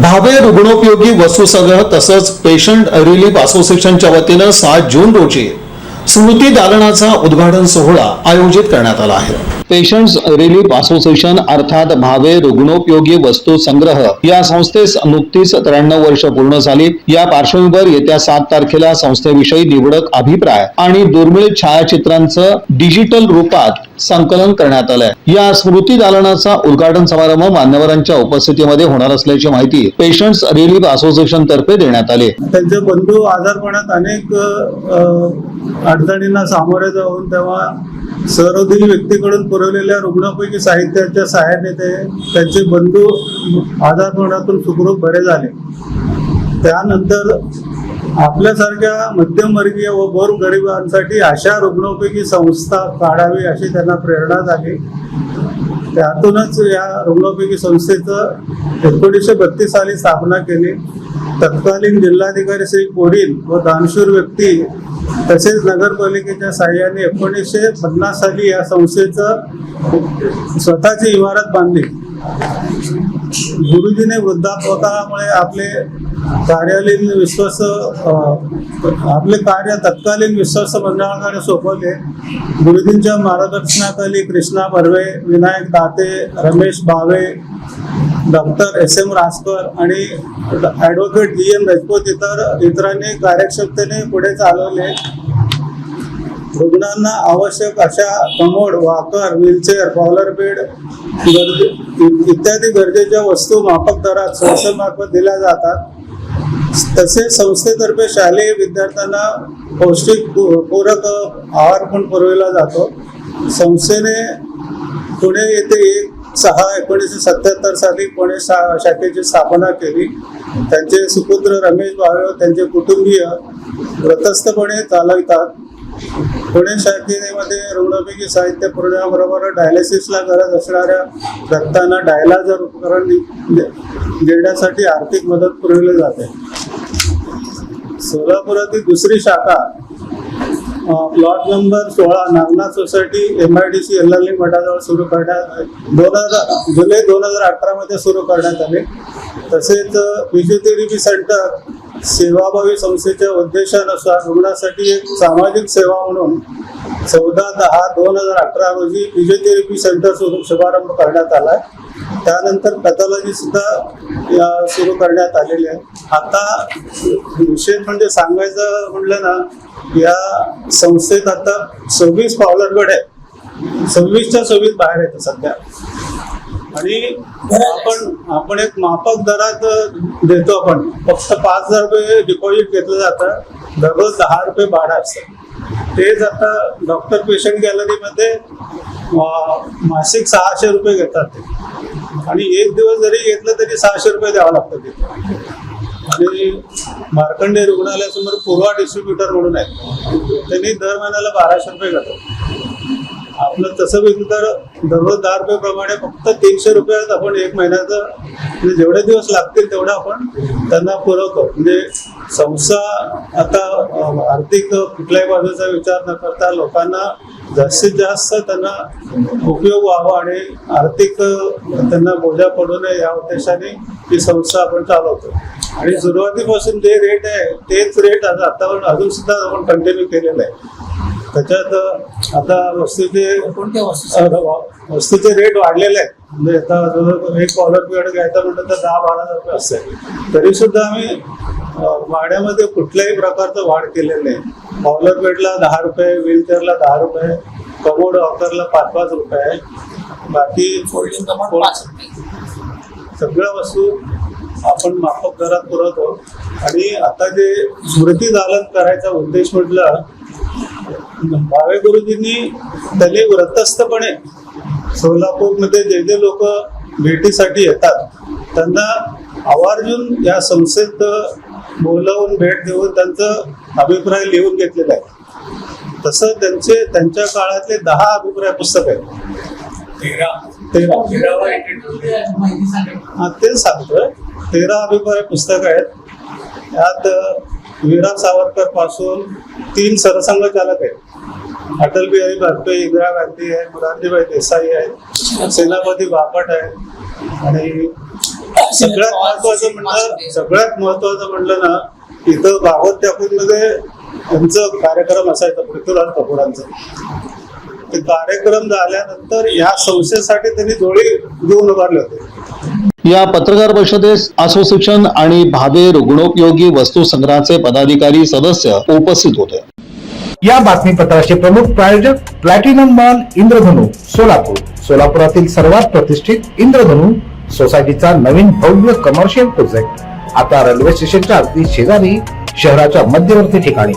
भावे रुग्णोपयोगी वस्तू संग्रह तसंच पेशंट रिलीफ असोसिएशनच्या वतीनं 7 जून रोजी स्मृती दालनाचा उद्घाटन सोहळा आयोजित करण्यात आला आहे। पेशंट्स रिलीफ असोसिएशन अर्थात भावे रुग्णोपयोगी वस्तू संग्रह या संस्थेस नुकतीच 93 वर्ष पूर्ण झाली। या पार्श्वभूमीवर येत्या 7 तारखेला संस्थेविषयी निवडक अभिप्राय आणि दुर्मिळ छायाचित्रांचं डिजिटल रूपात संकलन करण्यात आलंय। या स्मृती दालनाचा उद्घाटन समारंभ मान्यवरांच्या उपस्थितीमध्ये होणार असल्याची माहिती पेशंट्स रिलीफ असोसिएशन तर्फे देण्यात आली। त्यांचे बंधू आजारपणात अनेक अडचणींना सामोरे जाऊन तेव्हा सहृदयी व्यक्तीकडून पुरवलेल्या रुग्णोपयोगी साहित्याच्या सहाय्याने त्यांचे बंधू आजारपणातून सुखरूप बरे झाले। त्यानंतर आपल्यासारख्या मध्यमवर्गीय व गोरगरिबांसाठी अशा रुग्णोपयोगी संस्था काढावी अशी त्यांना प्रेरणा झाली। त्यातूनच या रुग्णोपयोगी संस्थेचं 1932 साली स्थापना केली। तत्कालीन जिल्हाधिकारी श्री कोडील व दानशूर व्यक्ती तसेच नगरपालिकेच्या साह्याने 1950 साली या संस्थेचं स्वतःची इमारत बांधली। गुरुजीने वृद्धापकाळामुळे आपले कार्य तत्कालीन विश्वस्त मंडळाकडे सोपवले। गुरुजींच्या मार्गदर्शनाखाली कृष्णा बर्वे, विनायक दाते, रमेश भावे, डॉक्टर SM रासकर आणि ॲडव्होकेट GN राजपूत इतरांनी कार्यक्षमतेने पुढे चालवले। रुग्णांना आवश्यक अशा commode, walker, wheelchair, Fowler bed इत्यादी गरजेच्या वस्तू माफक दरात संस्थेमार्फत दिल्या जातात। तसेच संस्थेतर्फे शालेय विद्यार्थ्यांना पौष्टिक पूरक आहार पण पुरविला जातो। संस्थेने पुणे येथे 1/6/1977 साली पुणे शाखेची स्थापना केली। त्यांचे सुपुत्र रमेश भावे व त्यांचे कुटुंबीय व्रतस्थपणे चालवितात। पुणे शाखेमध्ये रुग्णोपयोगी साहित्य पुरवण्याबरोबर डायलिसिसला गरज असणाऱ्या रक्तांना डायलायझर उपकरण देण्यासाठी आर्थिक मदत पुरवली जाते। सोलापुरातील दुसरी शाखा plot number 16 Nagnath society MIDC एल्लाली मठाजवळ सुरू करण्यात जुलै 2018 मध्ये सुरू करण्यात आले। तसेच फिजिओथेरपी सेंटर सेवाभावी संस्थेच्या उद्देशानुसार रुग्णासाठी एक सामाजिक सेवा म्हणून 14/10/2018 रोजी फिजिओथेरपी सेंटर शुभारंभ करण्यात आला। त्यानंतर पॅथॉलॉजी सुद्धा सुरू करण्यात आलेली आहे। आता विशेष म्हणजे सांगायचं म्हटलं ना, या संस्थेत आता 26 पॉलर बेड आहे। 26च्या 26 बाहेर आहेत सध्या। आणि आपण एक माफक दरात देतो। आपण फक्त 5,000 रुपये डिपॉझिट घेतलं जातं। दररोज 10 रुपये भाडं असतं। तेच आता डॉक्टर पेशंट गॅलरीमध्ये मासिक 600 रुपये घेतात ते, आणि एक दिवस जरी घेतलं तरी 600 रुपये द्यावं लागतं तिथे। आणि मार्कंडे रुग्णालयासमोर पूर्वा डिस्ट्रीब्युटर म्हणून आहे, त्यांनी दर महिन्याला 1200 रुपये घेतात। आपलं तसं बघितलं तर दररोज 10 रुपये प्रमाणे फक्त 300 रुपयात आपण एक महिन्याचं म्हणजे जेवढे दिवस लागतील तेवढं आपण त्यांना पुरवतो। म्हणजे संस्था आता आर्थिक कुठल्याही बाजूचा विचार न करता लोकांना जास्तीत जास्त त्यांना उपयोग व्हावा आणि आर्थिक त्यांना बोजा पडू नये या उद्देशाने ही संस्था आपण चालवतो। आणि सुरुवातीपासून जे रेट आहे तेच रेट आता अजून सुद्धा आपण कंटिन्यू केलेलं आहे। त्याच्यात आता वस्तूचे रेट वाढलेले आहेत। म्हणजे आता एक पॉलर बेड घ्यायचा म्हटलं तर 10-12 रुपये असते, तरी सुद्धा आम्ही भाड्यामध्ये कुठल्याही प्रकारचं वाढ केलेलं आहे। पॉलर बेडला 10 रुपये, व्हीलचेअरला 10 रुपये, कमोड वॉकरला 5-5 रुपये, बाकी सगळ्या वस्तू आपण माफक दरात पुरवतो। आणि आता जे स्मृती दालन करायचा उद्देश म्हटलं, भावे गुरुजींनी त्यांनी व्रतस्थपणे सोलापूरमध्ये जे लोक भेटीसाठी येतात त्यांना आवर्जून या संस्थेत बोलावून भेट देऊन त्यांचं अभिप्राय लिहून घेतलेला आहे। तसं त्यांच्या काळातले 10 अभिप्राय पुस्तक आहेत। 13 तेच सांगतोय, 13 अभिप्राय पुस्तक आहेत। यात वीरा सावरकर पासून 3 सरसंघचालक आहेत। अटल बिहारी वाजपेयी, इंदिरा गांधी आहे, मोरारजीभाई देसाई आहे, सेनापती बापट आहे, आणि सगळ्यात महत्वाचं म्हणलं ना, इथं भागवत टाकूनमध्ये यांचं कार्यक्रम असायचा पृथ्वीराज कपूरांचा. ते कार्यक्रम झाल्यानंतर या संस्थेसाठी त्यांनी डोळे देऊन उभारले होते. या पत्रकार परिषदेस असोसिएशन आणि भावे रुग्णोपयोगी वस्तू संग्रहाचे पदाधिकारी सदस्य उपस्थित होते. या बातमीपत्राचे प्रमुख प्रायोजक प्लॅटिनम मॉल इंद्रधनु सोलापूर. सोलापुरातील सर्वात प्रतिष्ठित इंद्रधनु सोसायटीचा नवीन भव्य कमर्शियल प्रोजेक्ट आता रेल्वे स्टेशनच्या अगदी शेजारी शहराच्या मध्यवर्ती ठिकाणी.